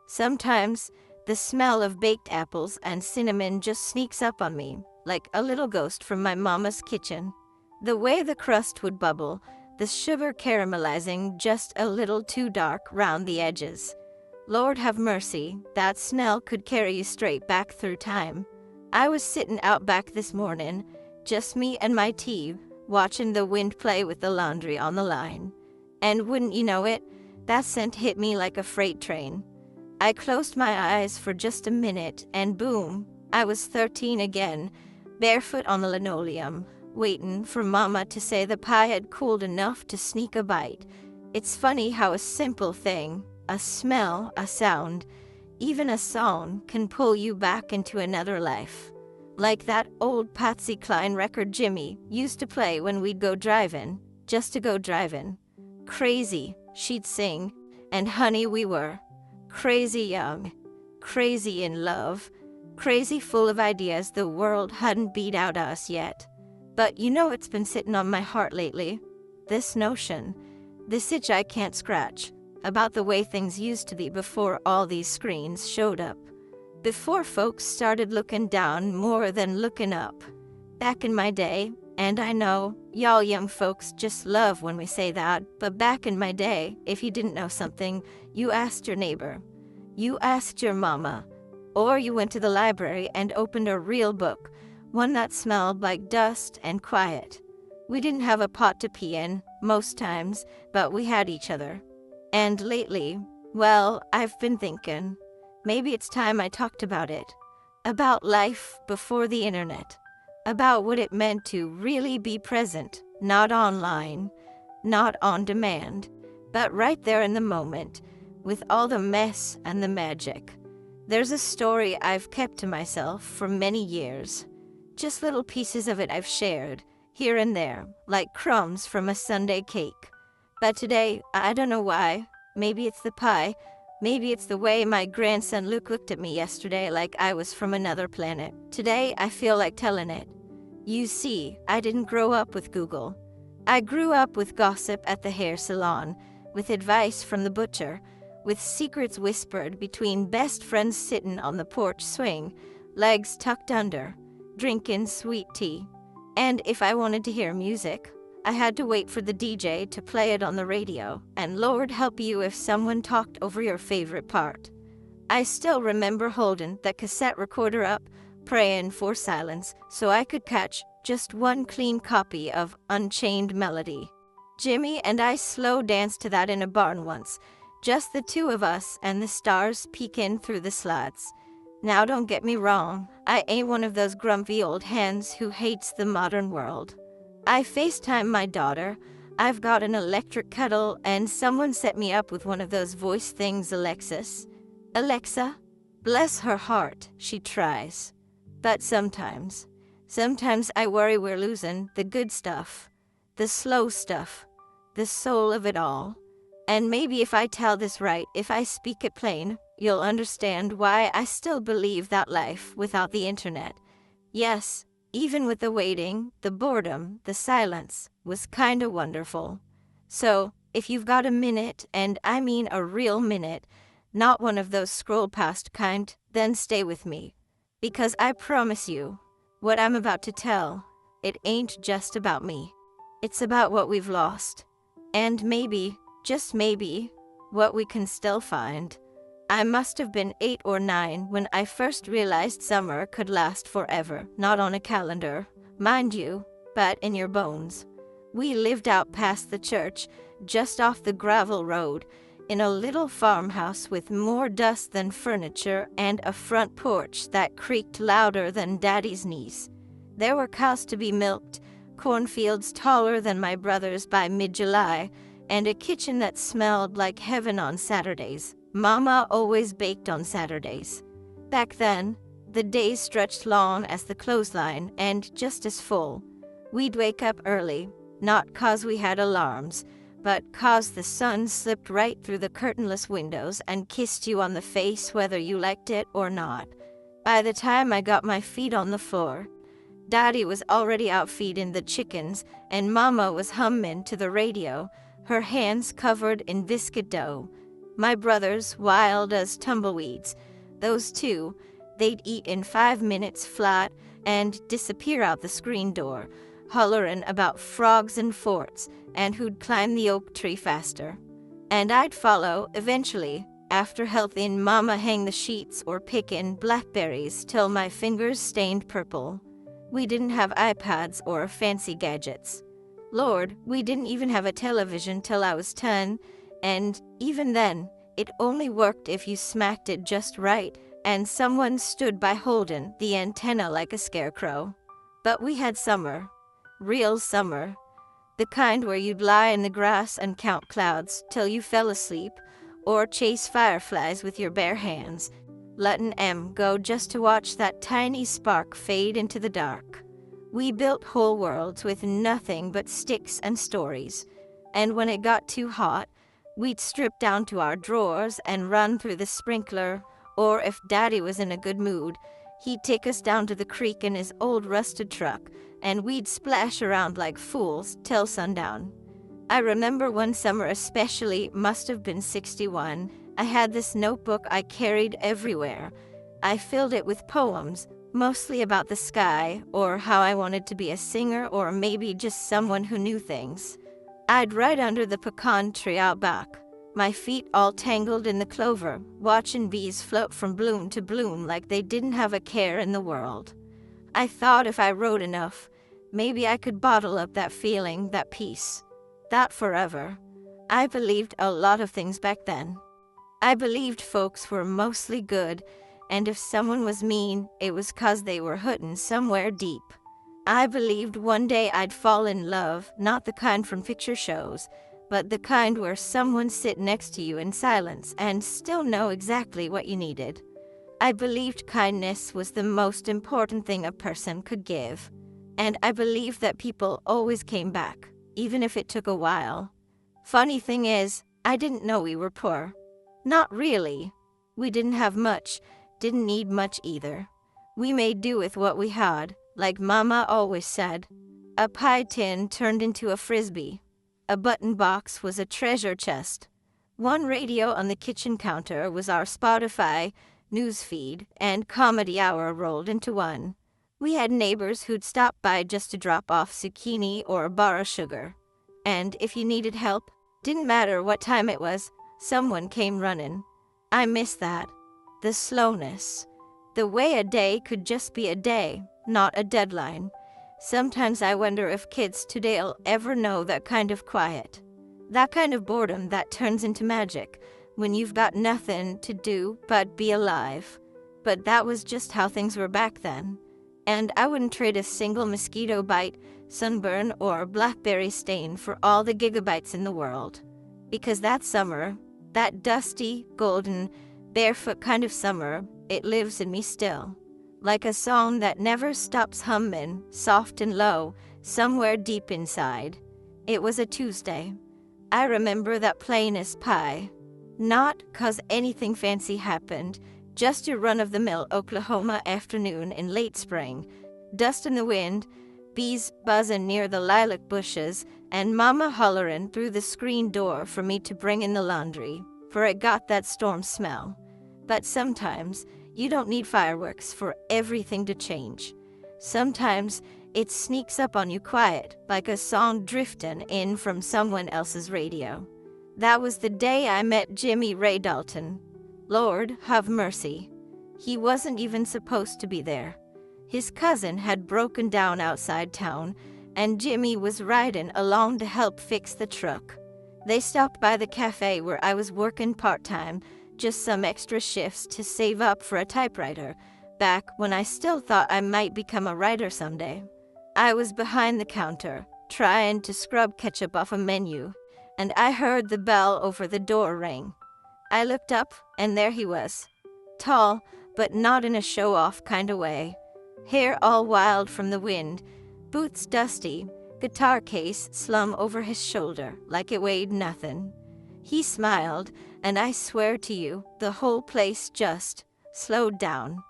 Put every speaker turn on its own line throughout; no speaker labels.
Sometimes the smell of baked apples and cinnamon just sneaks up on me, like a little ghost from my mama's kitchen. The way the crust would bubble, the sugar caramelizing just a little too dark round the edges. Lord have mercy, that smell could carry you straight back through time. I was sitting out back this morning, just me and my tea, watching the wind play with the laundry on the line. And wouldn't you know it, that scent hit me like a freight train. I closed my eyes for just a minute, and boom, I was 13 again, barefoot on the linoleum, waiting for Mama to say the pie had cooled enough to sneak a bite. It's funny how a simple thing, a smell, a sound, even a song can pull you back into another life. Like that old Patsy Cline record Jimmy used to play when we'd go driving, just to go driving. Crazy, she'd sing, and honey we were. Crazy young, crazy in love, crazy full of ideas the world hadn't beat out us yet. But it's been sitting on my heart lately. This notion, this itch I can't scratch, about the way things used to be before all these screens showed up. Before folks started looking down more than looking up. Back in my day, and I know y'all young folks just love when we say that, but back in my day, if you didn't know something, you asked your neighbor, you asked your mama, or you went to the library and opened a real book, one that smelled like dust and quiet. We didn't have a pot to pee in, most times, but we had each other. And lately, well, I've been thinking, maybe it's time I talked about it. About life before the internet. About what it meant to really be present, not online, not on demand, but right there in the moment, with all the mess and the magic. There's a story I've kept to myself for many years. Just little pieces of it I've shared, here and there, like crumbs from a Sunday cake. But today, I don't know why, maybe it's the pie, maybe it's the way my grandson Luke looked at me yesterday like I was from another planet. Today, I feel like telling it. You see, I didn't grow up with Google. I grew up with gossip at the hair salon, with advice from the butcher, with secrets whispered between best friends sitting on the porch swing, legs tucked under, drinking sweet tea. And if I wanted to hear music, I had to wait for the DJ to play it on the radio, and Lord help you if someone talked over your favorite part. I still remember holding that cassette recorder up, praying for silence so I could catch just one clean copy of Unchained Melody. Jimmy and I slow danced to that in a barn once, just the two of us and the stars peeking through the slats. Now don't get me wrong, I ain't one of those grumpy old hens who hates the modern world. I FaceTime my daughter, I've got an electric kettle, and someone set me up with one of those voice things, Alexa, bless her heart, she tries. But sometimes I worry we're losing the good stuff, the slow stuff, the soul of it all. And maybe if I tell this right, if I speak it plain, you'll understand why I still believe that life without the internet, yes, even with the waiting, the boredom, the silence, was kinda wonderful. So, if you've got a minute, and I mean a real minute, not one of those scroll past kind, then stay with me. Because I promise you, what I'm about to tell, it ain't just about me. It's about what we've lost. And maybe, just maybe, what we can still find. I must have been 8 or 9 when I first realized summer could last forever, not on a calendar, mind you, but in your bones. We lived out past the church, just off the gravel road, in a little farmhouse with more dust than furniture and a front porch that creaked louder than Daddy's knees. There were cows to be milked, cornfields taller than my brother's by mid-July, and a kitchen that smelled like heaven on Saturdays. Mama always baked on Saturdays. Back then, the days stretched long as the clothesline and just as full. We'd wake up early, not 'cause we had alarms, but 'cause the sun slipped right through the curtainless windows and kissed you on the face whether you liked it or not. By the time I got my feet on the floor, Daddy was already out feeding the chickens, and Mama was humming to the radio, her hands covered in biscuit dough. My brothers, wild as tumbleweeds. Those two, they'd eat in 5 minutes flat and disappear out the screen door, hollering about frogs and forts and who'd climb the oak tree faster. And I'd follow, eventually, after helping Mama hang the sheets or picking blackberries till my fingers stained purple. We didn't have iPads or fancy gadgets. Lord, we didn't even have a television till I was 10, and even then, it only worked if you smacked it just right and someone stood by holding the antenna like a scarecrow. But we had summer. Real summer. The kind where you'd lie in the grass and count clouds till you fell asleep, or chase fireflies with your bare hands, letting em go just to watch that tiny spark fade into the dark. We built whole worlds with nothing but sticks and stories, and when it got too hot, we'd strip down to our drawers and run through the sprinkler, or if Daddy was in a good mood, he'd take us down to the creek in his old rusted truck, and we'd splash around like fools till sundown. I remember one summer especially, must have been 61, I had this notebook I carried everywhere. I filled it with poems, mostly about the sky, or how I wanted to be a singer, or maybe just someone who knew things. I'd write under the pecan tree out back, my feet all tangled in the clover, watching bees float from bloom to bloom like they didn't have a care in the world. I thought if I wrote enough, maybe I could bottle up that feeling, that peace, that forever. I believed a lot of things back then. I believed folks were mostly good, and if someone was mean, it was 'cause they were hurting somewhere deep. I believed one day I'd fall in love, not the kind from picture shows, but the kind where someone sit next to you in silence and still know exactly what you needed. I believed kindness was the most important thing a person could give, and I believed that people always came back, even if it took a while. Funny thing is, I didn't know we were poor. Not really. We didn't have much, didn't need much either. We made do with what we had, like Mama always said. A pie tin turned into a frisbee. A button box was a treasure chest. One radio on the kitchen counter was our Spotify newsfeed, and comedy hour rolled into one. We had neighbors who'd stop by just to drop off zucchini or borrow sugar. And if you needed help, didn't matter what time it was, someone came running. I miss that. The slowness. The way a day could just be a day, not a deadline. Sometimes I wonder if kids today'll ever know that kind of quiet. That kind of boredom that turns into magic when you've got nothing to do but be alive. But that was just how things were back then. And I wouldn't trade a single mosquito bite, sunburn, or blackberry stain for all the gigabytes in the world. Because that summer, that dusty, golden, barefoot kind of summer, it lives in me still. Like a song that never stops humming, soft and low, somewhere deep inside. It was a Tuesday. I remember that plain as pie. Not 'cause anything fancy happened, just your run-of-the-mill Oklahoma afternoon in late spring. Dust in the wind, bees buzzing near the lilac bushes, and Mama hollering through the screen door for me to bring in the laundry, for it got that storm smell. But sometimes, you don't need fireworks for everything to change. Sometimes, it sneaks up on you quiet, like a song drifting in from someone else's radio. That was the day I met Jimmy Ray Dalton. Lord, have mercy. He wasn't even supposed to be there. His cousin had broken down outside town, and Jimmy was riding along to help fix the truck. They stopped by the cafe where I was working part-time, just some extra shifts to save up for a typewriter, back when I still thought I might become a writer someday. I was behind the counter, trying to scrub ketchup off a menu, and I heard the bell over the door ring. I looked up, and there he was. Tall, but not in a show-off kind of way. Hair all wild from the wind, boots dusty, guitar case slung over his shoulder like it weighed nothing. He smiled, and I swear to you, the whole place just slowed down.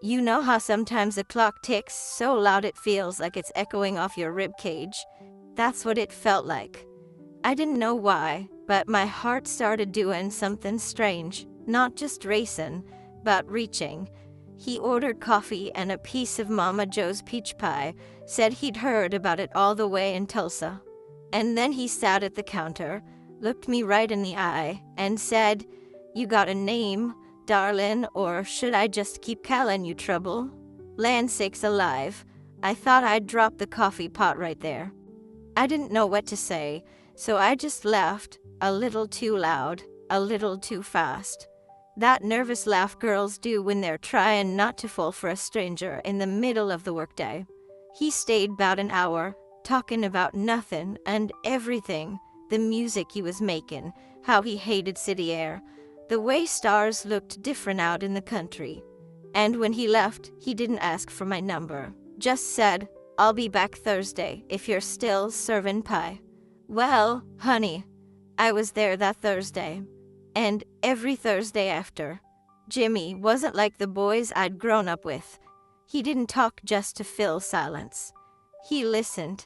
You know how sometimes a clock ticks so loud it feels like it's echoing off your rib cage? That's what it felt like. I didn't know why. but my heart started doing something strange, not just racing, but reaching. He ordered coffee and a piece of Mama Joe's peach pie, said he'd heard about it all the way in Tulsa. And then he sat at the counter, looked me right in the eye, and said, "You got a name, darlin', or should I just keep calling you Trouble?" Land sakes alive, I thought I'd drop the coffee pot right there. I didn't know what to say, so I just laughed, a little too loud, a little too fast. That nervous laugh girls do when they're trying not to fall for a stranger in the middle of the workday. He stayed about an hour, talking about nothing and everything, the music he was making, how he hated city air, the way stars looked different out in the country. And when he left, he didn't ask for my number, just said, "I'll be back Thursday if you're still serving pie." Well, honey, I was there that Thursday, and every Thursday after. Jimmy wasn't like the boys I'd grown up with. He didn't talk just to fill silence. He listened.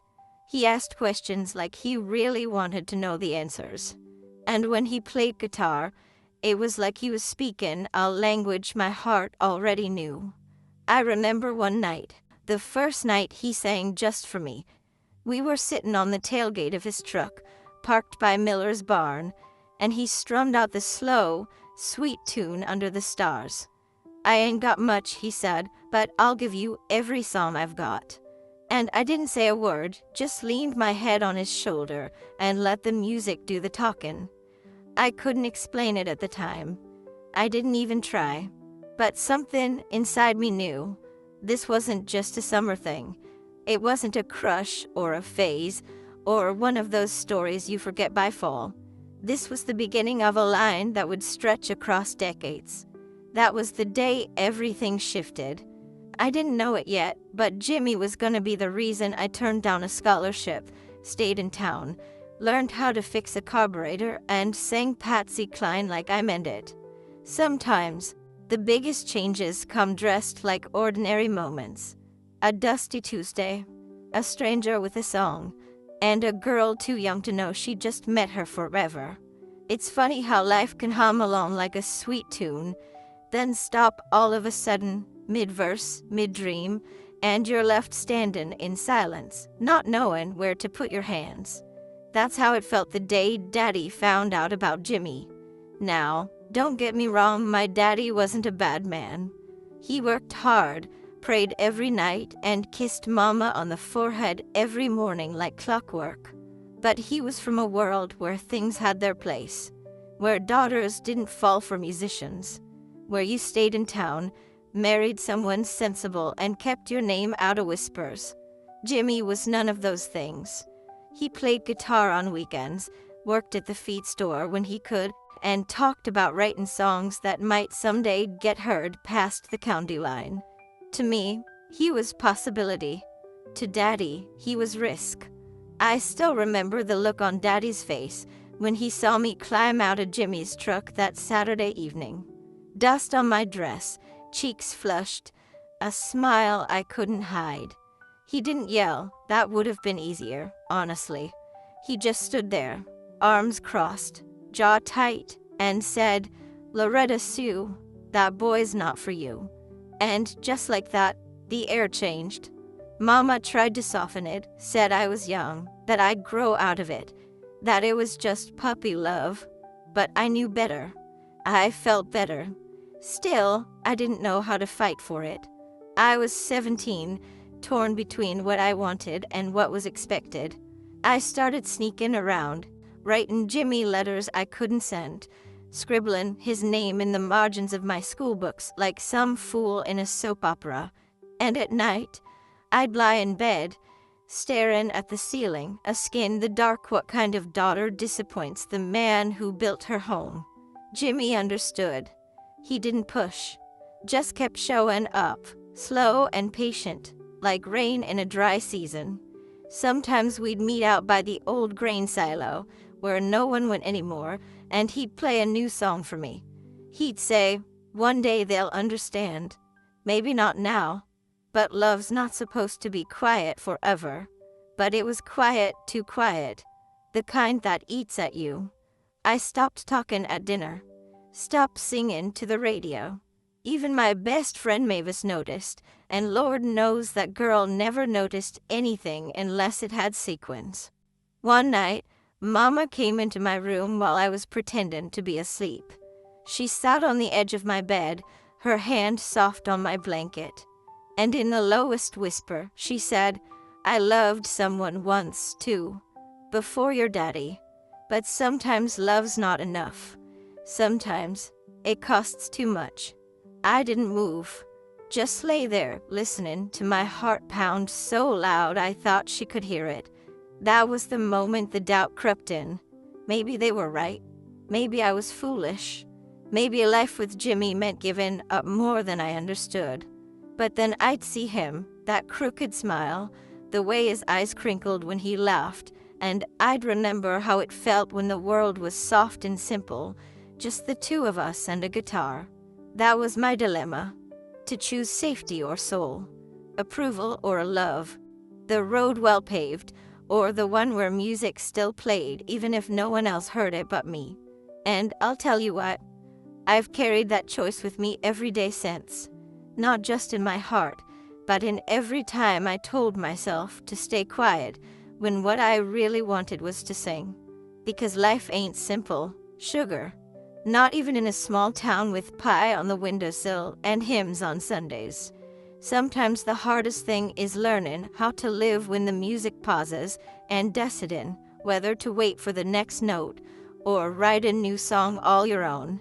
He asked questions like he really wanted to know the answers. And when he played guitar, it was like he was speaking a language my heart already knew. I remember one night, the first night he sang just for me. We were sitting on the tailgate of his truck, parked by Miller's barn, and he strummed out the slow, sweet tune Under the Stars. "I ain't got much," he said, "but I'll give you every song I've got." And I didn't say a word, just leaned my head on his shoulder and let the music do the talking. I couldn't explain it at the time. I didn't even try. But something inside me knew. This wasn't just a summer thing. It wasn't a crush or a phase or one of those stories you forget by fall. This was the beginning of a line that would stretch across decades. That was the day everything shifted. I didn't know it yet, but Jimmy was going to be the reason I turned down a scholarship, stayed in town, learned how to fix a carburetor, and sang Patsy Cline like I meant it. Sometimes, the biggest changes come dressed like ordinary moments. A dusty Tuesday, a stranger with a song, and a girl too young to know she just met her forever. It's funny how life can hum along like a sweet tune, then stop all of a sudden, mid-verse, mid-dream, and you're left standing in silence, not knowing where to put your hands. That's how it felt the day Daddy found out about Jimmy. Now, don't get me wrong, my daddy wasn't a bad man. He worked hard, prayed every night, and kissed Mama on the forehead every morning like clockwork. But he was from a world where things had their place, where daughters didn't fall for musicians, where you stayed in town, married someone sensible, and kept your name out of whispers. Jimmy was none of those things. He played guitar on weekends, worked at the feed store when he could, and talked about writing songs that might someday get heard past the county line. To me, he was possibility. To Daddy, he was risk. I still remember the look on Daddy's face when he saw me climb out of Jimmy's truck that Saturday evening. Dust on my dress, cheeks flushed, a smile I couldn't hide. He didn't yell, that would have been easier, honestly. He just stood there, arms crossed, jaw tight, and said, "Loretta Sue, that boy's not for you." And just like that, the air changed. Mama tried to soften it, said I was young, that I'd grow out of it, that it was just puppy love. But I knew better. I felt better. Still, I didn't know how to fight for it. I was 17, torn between what I wanted and what was expected. I started sneaking around, writing Jimmy letters I couldn't send, scribbling his name in the margins of my school books like some fool in a soap opera. And at night, I'd lie in bed, staring at the ceiling, a skin the dark. What kind of daughter disappoints the man who built her home? Jimmy understood. He didn't push, just kept showing up, slow and patient, like rain in a dry season. Sometimes we'd meet out by the old grain silo, where no one went anymore, and he'd play a new song for me. He'd say, "One day they'll understand. Maybe not now, but love's not supposed to be quiet forever." But it was quiet, too quiet, the kind that eats at you. I stopped talking at dinner, stopped singing to the radio. Even my best friend Mavis noticed, and Lord knows that girl never noticed anything unless it had sequins. One night, Mama came into my room while I was pretending to be asleep. She sat on the edge of my bed, her hand soft on my blanket, and in the lowest whisper, she said, "I loved someone once, too, before your daddy. But sometimes love's not enough. Sometimes it costs too much." I didn't move, just lay there, listening to my heart pound so loud I thought she could hear it. That was the moment the doubt crept in. Maybe they were right. Maybe I was foolish. Maybe a life with Jimmy meant giving up more than I understood. But then I'd see him, that crooked smile, the way his eyes crinkled when he laughed, and I'd remember how it felt when the world was soft and simple, just the two of us and a guitar. That was my dilemma, to choose safety or soul, approval or love, the road well paved, or the one where music still played even if no one else heard it but me. And I'll tell you what, I've carried that choice with me every day since, not just in my heart, but in every time I told myself to stay quiet when what I really wanted was to sing. Because life ain't simple, sugar. Not even in a small town with pie on the windowsill and hymns on Sundays. Sometimes the hardest thing is learning how to live when the music pauses and deciding whether to wait for the next note or write a new song all your own.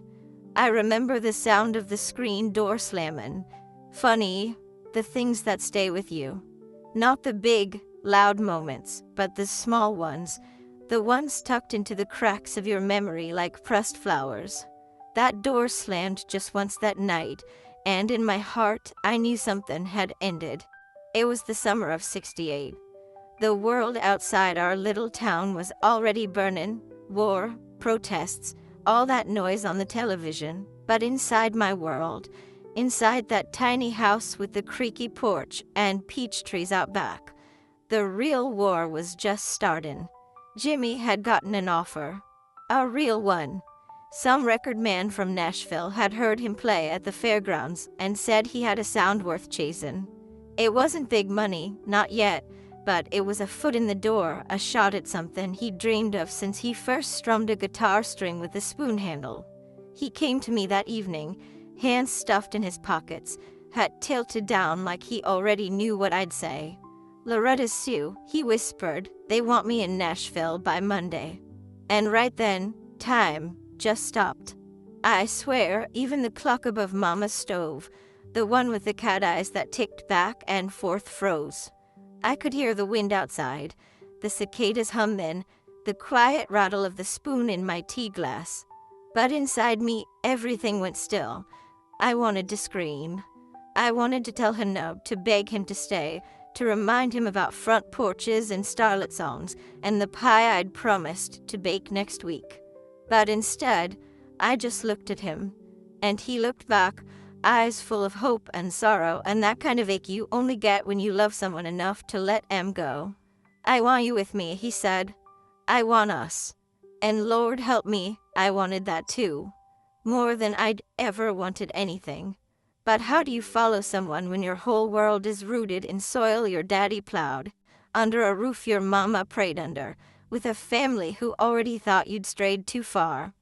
I remember the sound of the screen door slamming. Funny, the things that stay with you. Not the big, loud moments, but the small ones. The ones tucked into the cracks of your memory like pressed flowers. That door slammed just once that night, and in my heart, I knew something had ended. It was the summer of '68. The world outside our little town was already burning, war, protests, all that noise on the television. But inside my world, inside that tiny house with the creaky porch and peach trees out back, the real war was just starting. Jimmy had gotten an offer. A real one. Some record man from Nashville had heard him play at the fairgrounds and said he had a sound worth chasing. It wasn't big money, not yet, but it was a foot in the door, a shot at something he'd dreamed of since he first strummed a guitar string with a spoon handle. He came to me that evening, hands stuffed in his pockets, hat tilted down like he already knew what I'd say. "Loretta Sue," he whispered, "they want me in Nashville by Monday." And right then, time just stopped. I swear, even the clock above Mama's stove, the one with the cat eyes that ticked back and forth, froze. I could hear the wind outside, the cicadas humming, the quiet rattle of the spoon in my tea glass. But inside me, everything went still. I wanted to scream. I wanted to tell Hanub, to beg him to stay, to remind him about front porches and starlet songs and the pie I'd promised to bake next week. But instead, I just looked at him, and he looked back, eyes full of hope and sorrow and that kind of ache you only get when you love someone enough to let 'em go. "I want you with me," he said. "I want us." And Lord help me, I wanted that too. More than I'd ever wanted anything. But how do you follow someone when your whole world is rooted in soil your daddy plowed, under a roof your mama prayed under, with a family who already thought you'd strayed too far?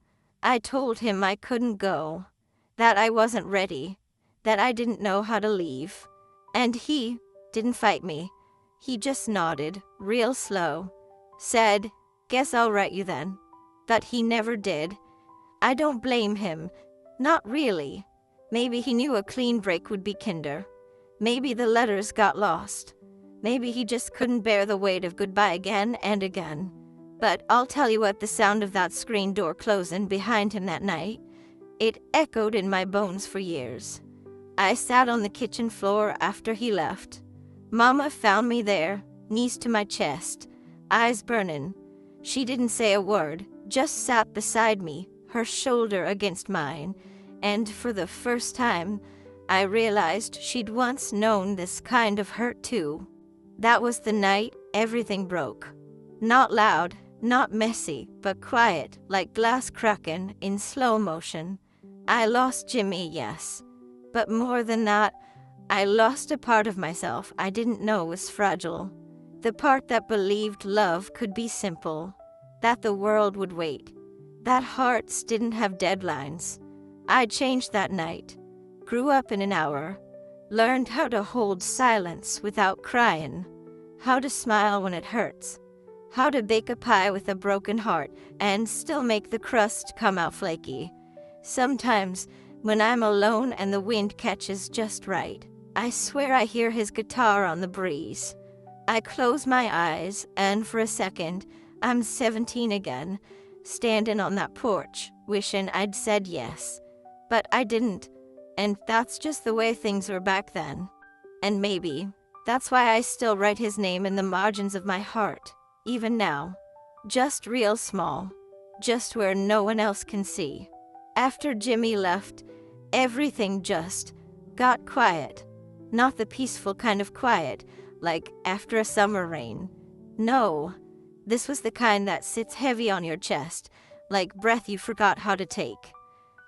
I told him I couldn't go, that I wasn't ready, that I didn't know how to leave. And he didn't fight me. He just nodded, real slow, said, "Guess I'll write you then." But he never did. I don't blame him, not really. Maybe he knew a clean break would be kinder. Maybe the letters got lost. Maybe he just couldn't bear the weight of goodbye again and again. But I'll tell you what, the sound of that screen door closing behind him that night, it echoed in my bones for years. I sat on the kitchen floor after he left. Mama found me there, knees to my chest, eyes burning. She didn't say a word, just sat beside me, her shoulder against mine. And for the first time, I realized she'd once known this kind of hurt too. That was the night everything broke. Not loud, Not messy, but quiet, like glass cracking in slow motion. I lost Jimmy, yes. But more than that, I lost a part of myself I didn't know was fragile. The part that believed love could be simple, that the world would wait, that hearts didn't have deadlines. I changed that night, grew up in an hour, learned how to hold silence without crying, how to smile when it hurts, how to bake a pie with a broken heart and still make the crust come out flaky. Sometimes, when I'm alone and the wind catches just right, I swear I hear his guitar on the breeze. I close my eyes, and for a second, I'm 17 again, standing on that porch, wishing I'd said yes. But I didn't, and that's just the way things were back then. And maybe that's why I still write his name in the margins of my heart, even now. Just real small, just where no one else can see. After Jimmy left, everything just got quiet. Not the peaceful kind of quiet, like after a summer rain. No, this was the kind that sits heavy on your chest, like breath you forgot how to take.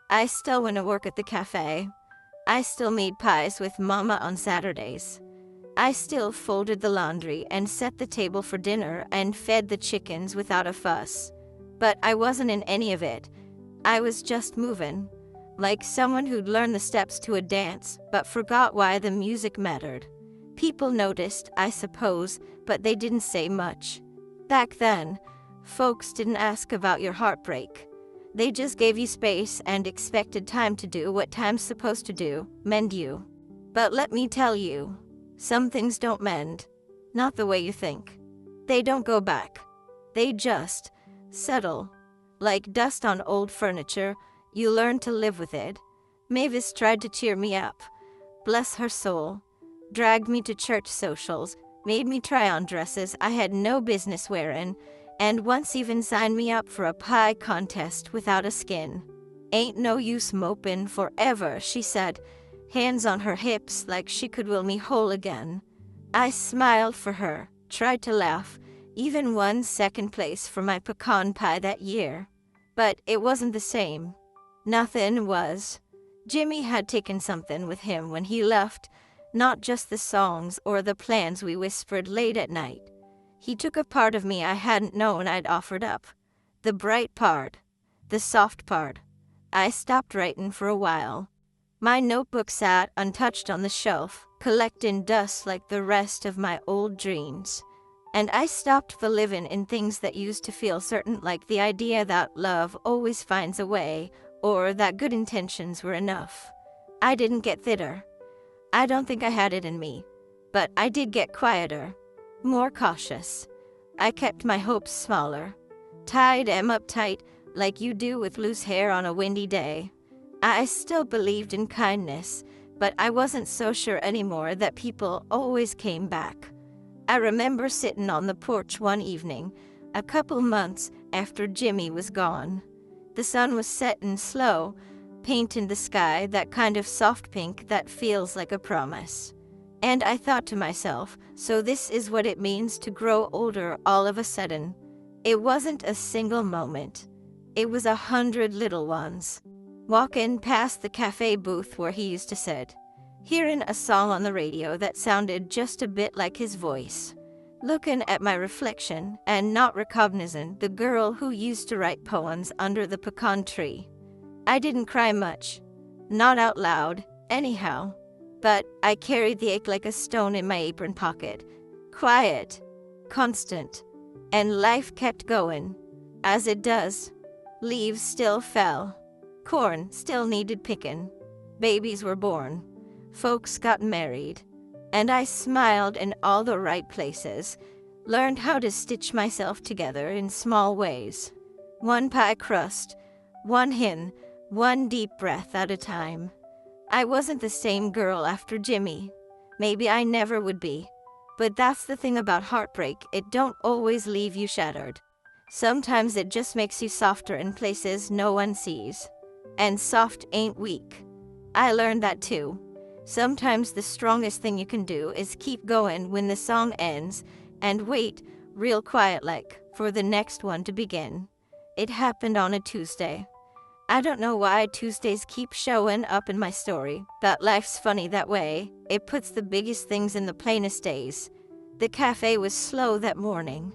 I still went to work at the cafe. I still made pies with Mama on Saturdays. I still folded the laundry and set the table for dinner and fed the chickens without a fuss. But I wasn't in any of it. I was just moving, like someone who'd learned the steps to a dance but forgot why the music mattered. People noticed, I suppose, but they didn't say much. Back then, folks didn't ask about your heartbreak. They just gave you space and expected time to do what time's supposed to do, mend you. But let me tell you, some things don't mend. Not the way you think. They don't go back. They just settle. Like dust on old furniture, you learn to live with it. Mavis tried to cheer me up. Bless her soul. Dragged me to church socials, made me try on dresses I had no business wearing, and once even signed me up for a pie contest without a skin. Ain't no use moping forever, she said, hands on her hips like she could will me whole again. I smiled for her, tried to laugh, even won second place for my pecan pie that year. But it wasn't the same. Nothing was. Jimmy had taken something with him when he left, not just the songs or the plans we whispered late at night. He took a part of me I hadn't known I'd offered up. The bright part. The soft part. I stopped writing for a while. My notebook sat untouched on the shelf, collecting dust like the rest of my old dreams. And I stopped believing in things that used to feel certain, like the idea that love always finds a way, or that good intentions were enough. I didn't get thinner. I don't think I had it in me. But I did get quieter, more cautious. I kept my hopes smaller. Tied them up tight, like you do with loose hair on a windy day. I still believed in kindness, but I wasn't so sure anymore that people always came back. I remember sitting on the porch one evening, a couple months after Jimmy was gone. The sun was setting slow, painting the sky that kind of soft pink that feels like a promise. And I thought to myself, so this is what it means to grow older all of a sudden. It wasn't a single moment. It was 100 little ones. Walking past the cafe booth where he used to sit, hearing a song on the radio that sounded just a bit like his voice, looking at my reflection and not recognizing the girl who used to write poems under the pecan tree. I didn't cry much, not out loud, anyhow, but I carried the ache like a stone in my apron pocket, quiet, constant, and life kept going, as it does. Leaves still fell, corn still needed picking, babies were born, folks got married, and I smiled in all the right places, learned how to stitch myself together in small ways. One pie crust, one hymn, one deep breath at a time. I wasn't the same girl after Jimmy. Maybe I never would be. But that's the thing about heartbreak, it don't always leave you shattered. Sometimes it just makes you softer in places no one sees. And soft ain't weak. I learned that too. Sometimes the strongest thing you can do is keep going when the song ends, and wait real quiet like, for the next one to begin. It happened on a Tuesday. I don't know why Tuesdays keep showing up in my story, but life's funny that way. It puts the biggest things in the plainest days. The cafe was slow that morning.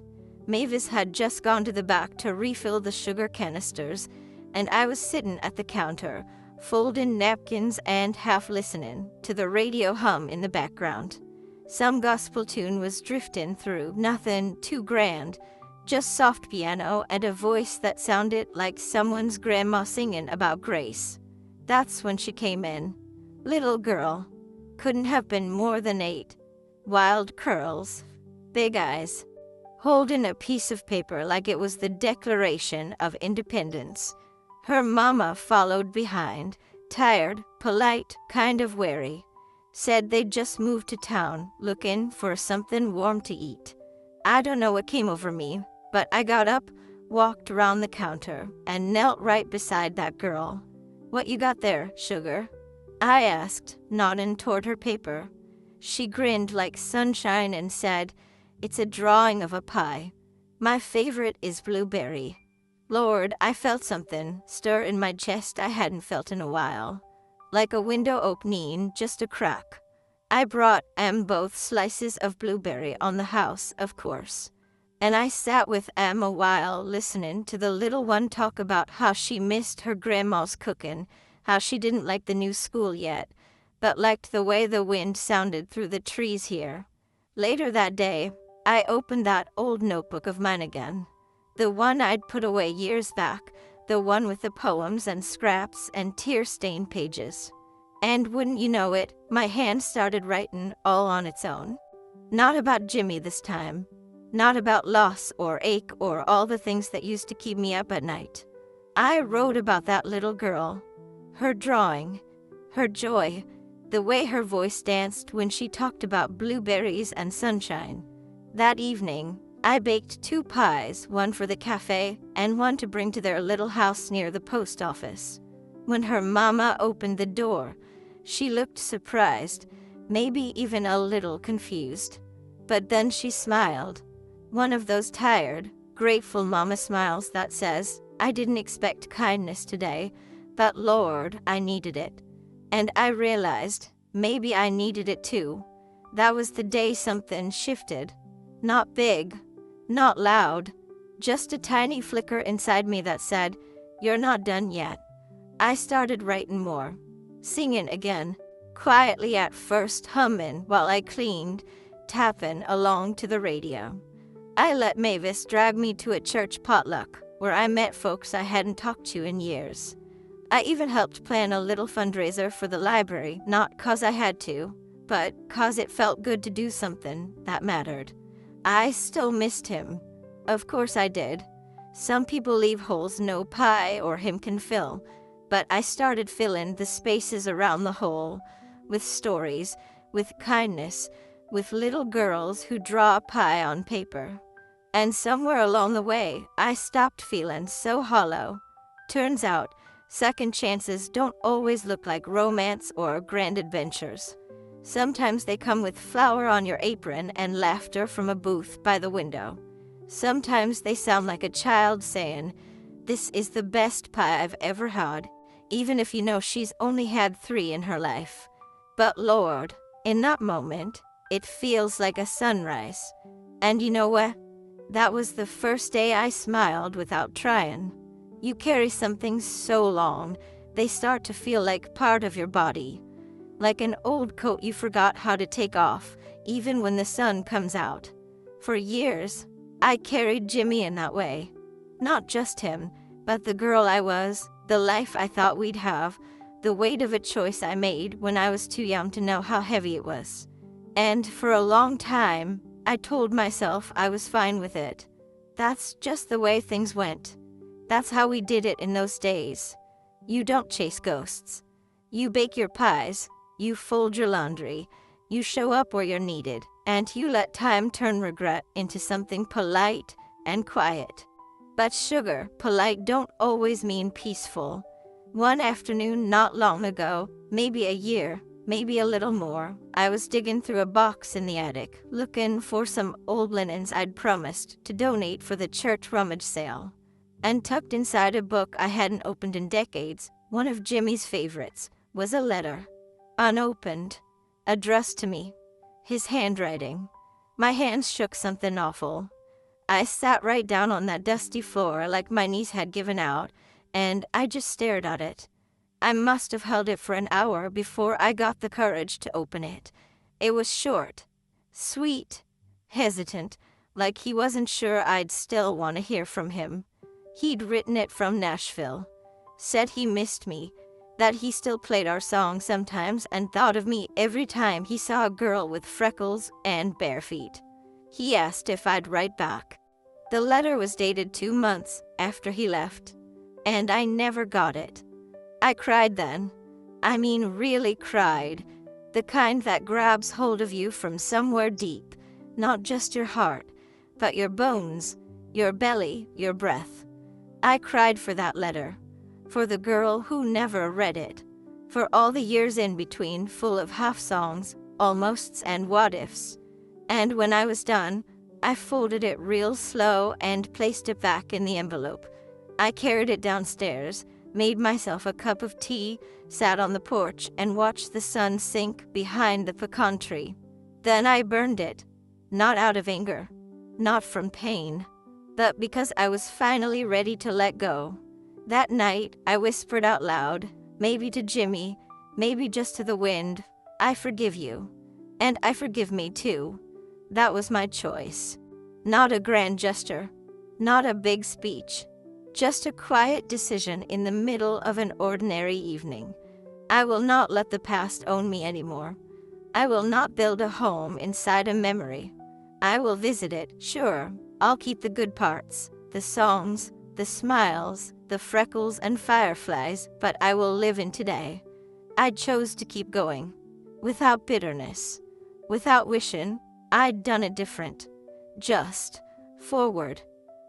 Mavis had just gone to the back to refill the sugar canisters, and I was sitting at the counter, folding napkins and half listening to the radio hum in the background. Some gospel tune was drifting through, nothing too grand, just soft piano and a voice that sounded like someone's grandma singing about grace. That's when she came in. Little girl. Couldn't have been more than 8. Wild curls. Big eyes. Holding a piece of paper like it was the Declaration of Independence. Her mama followed behind, tired, polite, kind of wary. Said they'd just moved to town, looking for something warm to eat. I don't know what came over me, but I got up, walked around the counter, and knelt right beside that girl. "What you got there, sugar?" I asked, nodding toward her paper. She grinned like sunshine and said, "It's a drawing of a pie. My favorite is blueberry." Lord, I felt something stir in my chest I hadn't felt in a while. Like a window opening, just a crack. I brought both slices of blueberry on the house, of course. And I sat with a while listening to the little one talk about how she missed her grandma's cooking, how she didn't like the new school yet, but liked the way the wind sounded through the trees here. Later that day, I opened that old notebook of mine again. The one I'd put away years back, the one with the poems and scraps and tear-stained pages. And wouldn't you know it, my hand started writing all on its own. Not about Jimmy this time. Not about loss or ache or all the things that used to keep me up at night. I wrote about that little girl. Her drawing. Her joy. The way her voice danced when she talked about blueberries and sunshine. That evening, I baked 2 pies, one for the cafe and one to bring to their little house near the post office. When her mama opened the door, she looked surprised, maybe even a little confused. But then she smiled. One of those tired, grateful mama smiles that says, "I didn't expect kindness today, but Lord, I needed it." And I realized, maybe I needed it too. That was the day something shifted. Not big, not loud, just a tiny flicker inside me that said, "You're not done yet." I started writing more, singing again, quietly at first, humming while I cleaned, tapping along to the radio. I let Mavis drag me to a church potluck where I met folks I hadn't talked to in years. I even helped plan a little fundraiser for the library, not 'cause I had to, but 'cause it felt good to do something that mattered. I still missed him. Of course I did. Some people leave holes no pie or him can fill, but I started filling the spaces around the hole with stories, with kindness, with little girls who draw a pie on paper. And somewhere along the way, I stopped feeling so hollow. Turns out, second chances don't always look like romance or grand adventures. Sometimes they come with flour on your apron and laughter from a booth by the window. Sometimes they sound like a child saying, "This is the best pie I've ever had," even if you know she's only had 3 in her life. But Lord, in that moment, it feels like a sunrise. And you know what? That was the first day I smiled without trying. You carry something so long, they start to feel like part of your body. Like an old coat you forgot how to take off, even when the sun comes out. For years, I carried Jimmy in that way. Not just him, but the girl I was, the life I thought we'd have, the weight of a choice I made when I was too young to know how heavy it was. And for a long time, I told myself I was fine with it. That's just the way things went. That's how we did it in those days. You don't chase ghosts. You bake your pies, you fold your laundry, you show up where you're needed, and you let time turn regret into something polite and quiet. But sugar, polite don't always mean peaceful. One afternoon not long ago, maybe a year, maybe a little more. I was digging through a box in the attic, looking for some old linens I'd promised to donate for the church rummage sale. And tucked inside a book I hadn't opened in decades, one of Jimmy's favorites, was a letter. Unopened. Addressed to me. His handwriting. My hands shook something awful. I sat right down on that dusty floor like my knees had given out, and I just stared at it. I must have held it for an hour before I got the courage to open it. It was short, sweet, hesitant, like he wasn't sure I'd still want to hear from him. He'd written it from Nashville. Said he missed me, that he still played our song sometimes and thought of me every time he saw a girl with freckles and bare feet. He asked if I'd write back. The letter was dated 2 months after he left, and I never got it. I cried then. I mean, really cried. The kind that grabs hold of you from somewhere deep, not just your heart, but your bones, your belly, your breath. I cried for that letter, for the girl who never read it, for all the years in between full of half-songs, almosts and what-ifs. And when I was done, I folded it real slow and placed it back in the envelope. I carried it downstairs, made myself a cup of tea, sat on the porch, and watched the sun sink behind the pecan tree. Then I burned it, not out of anger, not from pain, but because I was finally ready to let go. That night, I whispered out loud, maybe to Jimmy, maybe just to the wind, I forgive you. And I forgive me too. That was my choice. Not a grand gesture, not a big speech. Just a quiet decision in the middle of an ordinary evening. I will not let the past own me anymore. I will not build a home inside a memory. I will visit it, sure. I'll keep the good parts, the songs, the smiles, the freckles and fireflies, but I will live in today. I chose to keep going. Without bitterness. Without wishing I'd done it different. Just forward.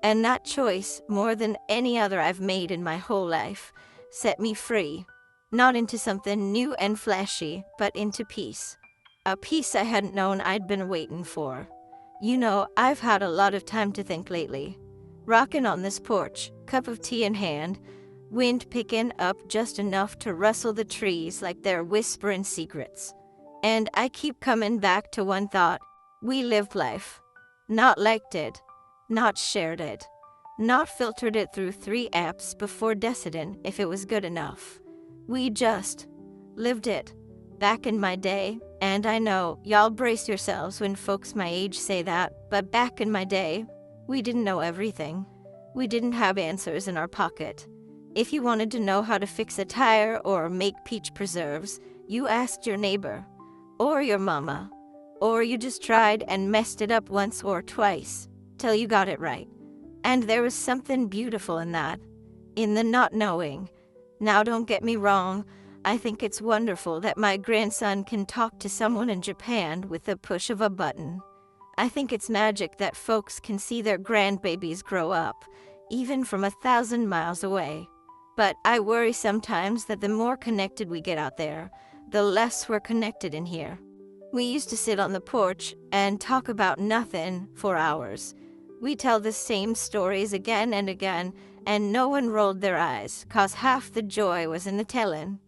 And that choice, more than any other I've made in my whole life, set me free. Not into something new and flashy, but into peace. A peace I hadn't known I'd been waiting for. You know, I've had a lot of time to think lately. Rocking on this porch, cup of tea in hand, wind picking up just enough to rustle the trees like they're whispering secrets. And I keep coming back to one thought. We lived life. Not liked it. Not shared it. Not filtered it through 3 apps before deciding if it was good enough. We just lived it. Back in my day, and I know y'all brace yourselves when folks my age say that, but back in my day, we didn't know everything. We didn't have answers in our pocket. If you wanted to know how to fix a tire or make peach preserves, you asked your neighbor, or your mama, or you just tried and messed it up once or twice, till you got it right. And there was something beautiful in that, in the not knowing. Now don't get me wrong, I think it's wonderful that my grandson can talk to someone in Japan with the push of a button. I think it's magic that folks can see their grandbabies grow up, even from 1,000 miles away. But I worry sometimes that the more connected we get out there, the less we're connected in here. We used to sit on the porch and talk about nothing for hours. We tell the same stories again and again, and no one rolled their eyes, 'cause half the joy was in the telling.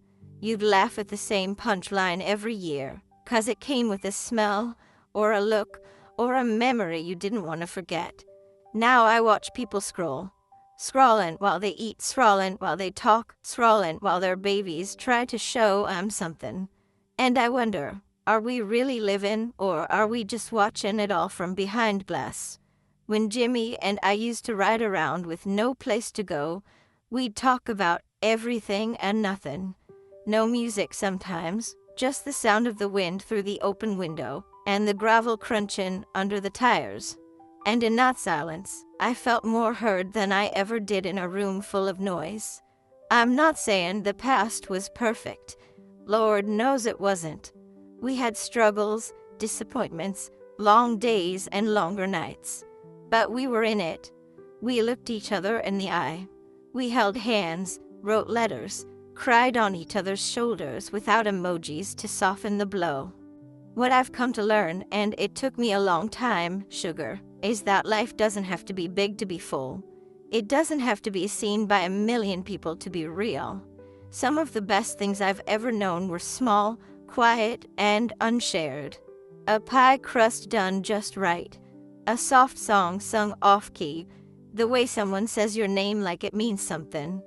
You'd laugh at the same punchline every year, 'cause it came with a smell, or a look, or a memory you didn't want to forget. Now I watch people scrolling while they eat, scrolling while they talk, scrolling while their babies try to show I'm something. And I wonder, are we really living, or are we just watching it all from behind glass? When Jimmy and I used to ride around with no place to go, we'd talk about everything and nothing. No music sometimes, just the sound of the wind through the open window, and the gravel crunching under the tires. And in that silence, I felt more heard than I ever did in a room full of noise. I'm not saying the past was perfect. Lord knows it wasn't. We had struggles, disappointments, long days and longer nights. But we were in it. We looked each other in the eye. We held hands, wrote letters, cried on each other's shoulders without emojis to soften the blow. What I've come to learn, and it took me a long time, sugar, is that life doesn't have to be big to be full. It doesn't have to be seen by a million people to be real. Some of the best things I've ever known were small, quiet, and unshared. A pie crust done just right. A soft song sung off-key. The way someone says your name like it means something.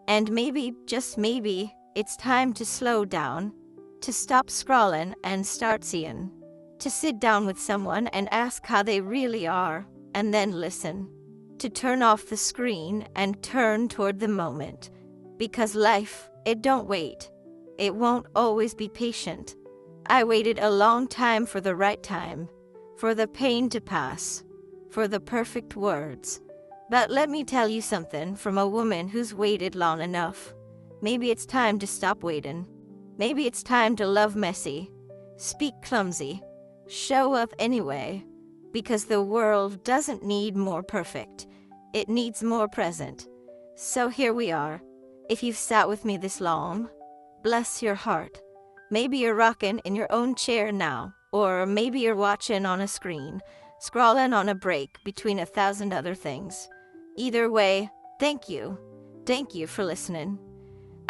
And maybe, just maybe, it's time to slow down. To stop scrolling and start seeing. To sit down with someone and ask how they really are, and then listen. To turn off the screen and turn toward the moment. Because life, it don't wait. It won't always be patient. I waited a long time for the right time. For the pain to pass. For the perfect words. But let me tell you something from a woman who's waited long enough. Maybe it's time to stop waiting. Maybe it's time to love messy, speak clumsy, show up anyway, because the world doesn't need more perfect, it needs more present. So here we are. If you've sat with me this long, bless your heart. Maybe you're rocking in your own chair now, or maybe you're watching on a screen, scrolling on a break between 1,000 other things. Either way, thank you. Thank you for listening.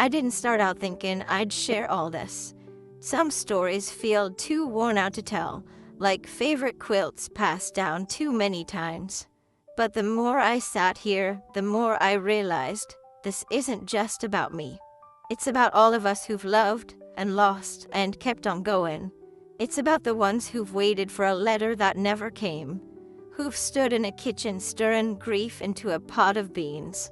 I didn't start out thinking I'd share all this. Some stories feel too worn out to tell, like favorite quilts passed down too many times. But the more I sat here, the more I realized this isn't just about me. It's about all of us who've loved and lost and kept on going. It's about the ones who've waited for a letter that never came, who've stood in a kitchen stirring grief into a pot of beans.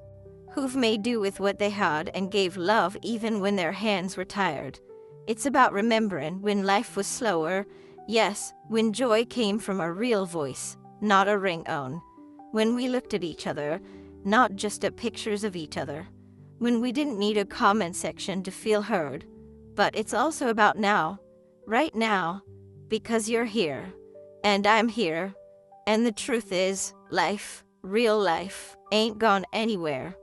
Who've made do with what they had and gave love even when their hands were tired. It's about remembering when life was slower, yes, when joy came from a real voice, not a ringtone. When we looked at each other, not just at pictures of each other. When we didn't need a comment section to feel heard. But it's also about now, right now, because you're here, and I'm here, and the truth is, life, real life, ain't gone anywhere.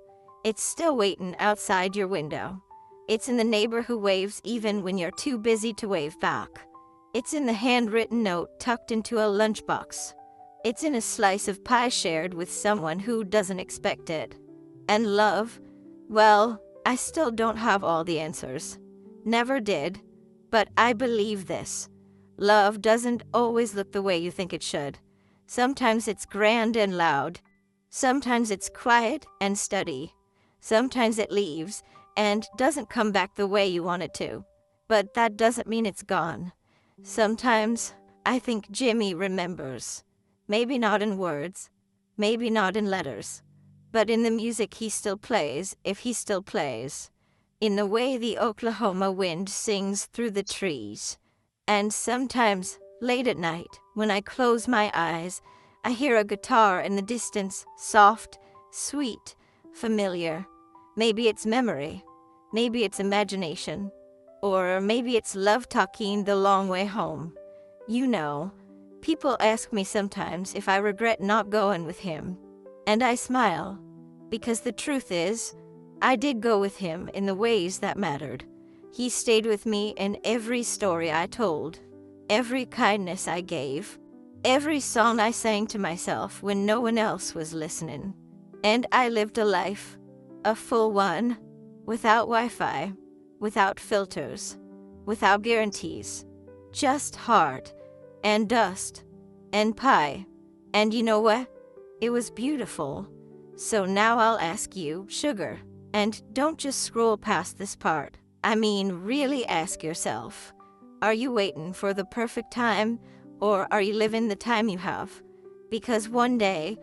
It's still waiting outside your window. It's in the neighbor who waves even when you're too busy to wave back. It's in the handwritten note tucked into a lunchbox. It's in a slice of pie shared with someone who doesn't expect it. And love? Well, I still don't have all the answers. Never did. But I believe this. Love doesn't always look the way you think it should. Sometimes it's grand and loud. Sometimes it's quiet and steady. Sometimes it leaves and doesn't come back the way you want it to. But that doesn't mean it's gone. Sometimes I think Jimmy remembers. Maybe not in words, maybe not in letters, but in the music he still plays, if he still plays. In the way the Oklahoma wind sings through the trees. And sometimes, late at night, when I close my eyes, I hear a guitar in the distance, soft, sweet, familiar. Maybe it's memory, maybe it's imagination, or maybe it's love talking the long way home. You know, people ask me sometimes if I regret not going with him, and I smile, because the truth is, I did go with him in the ways that mattered. He stayed with me in every story I told, every kindness I gave, every song I sang to myself when no one else was listening. And I lived a life, a full one, without Wi-Fi, without filters, without guarantees, just heart, and dust, and pie. And you know what? It was beautiful. So now I'll ask you, sugar, and don't just scroll past this part. I mean, really ask yourself, are you waiting for the perfect time, or are you living the time you have? Because one day,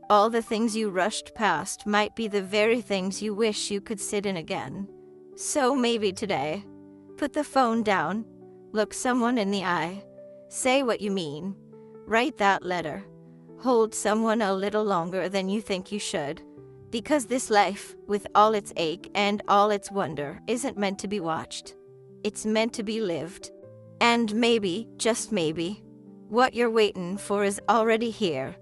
all the things you rushed past might be the very things you wish you could sit in again. So maybe today, put the phone down, look someone in the eye, say what you mean, write that letter, hold someone a little longer than you think you should. Because this life, with all its ache and all its wonder, isn't meant to be watched. It's meant to be lived. And maybe, just maybe, what you're waiting for is already here.